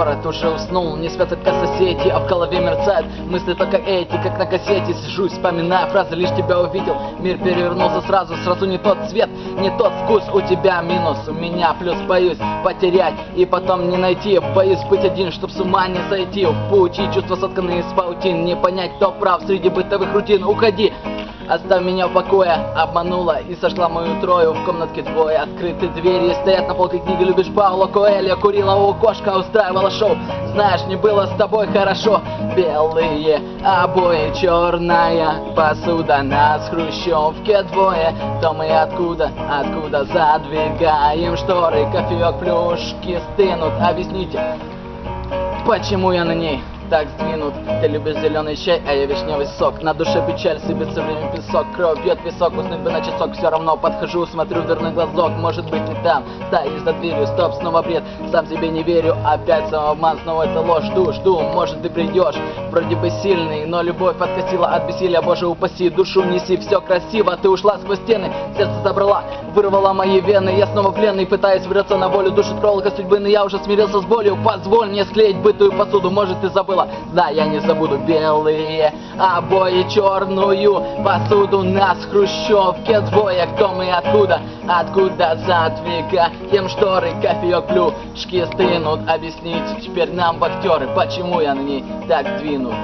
Город уже уснул, не спят только соседи, а в голове мерцают мысли только эти, как на кассете. Сижу, вспоминая фразы, лишь тебя увидел. Мир перевернулся сразу не тот цвет, не тот вкус. У тебя минус, у меня плюс. Боюсь потерять и потом не найти. Боюсь быть один, чтоб с ума не сойти. В пути чувства сотканы из паутин. Не понять, кто прав среди бытовых рутин. Уходи, оставь меня в покое. Обманула и сошла мою трою. В комнатке двое, открыты двери. Стоят на полке книги, любишь Пауло Коэльо. Курила у окошка, устраивала шоу. Знаешь, не было с тобой хорошо. Белые обои, черная посуда. Нас в хрущевке двое. То мы откуда задвигаем шторы. Кофеек, плюшки стынут. Объясните, почему я на ней так сдвинут? Ты любишь зеленый чай, а я вишневый сок. На душе печаль, сыпется время песок. Кровь бьет висок, уснуть бы на часок. Все равно подхожу, смотрю в дверной глазок. Может быть и там, стоишь за дверью. Стоп, снова бред, сам себе не верю. Опять самообман, снова это ложь. Жду, может ты придешь. Вроде бы сильный, но любовь подкосила от бессилия. Боже упаси, душу неси, все красиво. Ты ушла сквозь стены, сердце забрала, вырвала мои вены. Я снова пленный, пытаюсь вырваться на волю. Душу проволока судьбы, но я уже смирился с болью. Позволь мне склеить бытую посуду, может ты забыла. Да, я не забуду. Белые обои, черную посуду. Нас в хрущевке двое. Кто мы, откуда задвигаем шторы. Кофеек, плюшки стынут. Объясните теперь нам, вахтеры, почему я на ней так двинут.